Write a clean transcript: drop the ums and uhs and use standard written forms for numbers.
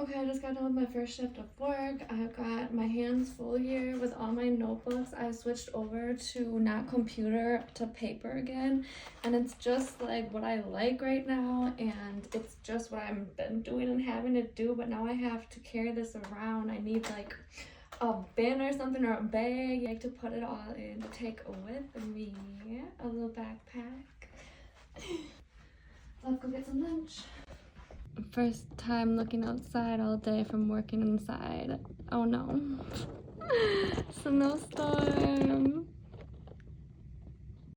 Okay, I just got done with my first shift of work. I've got my hands full here with all my notebooks. I switched over to not computer to paper again, and it's just like what I like right now, and it's just what I've been doing and having to do, but now I have to carry this around. I need like a bin or something, or a bag like to put it all in to take with me. A little backpack. Let's go get some lunch. First time looking outside all day from working inside. Oh no. Snowstorm.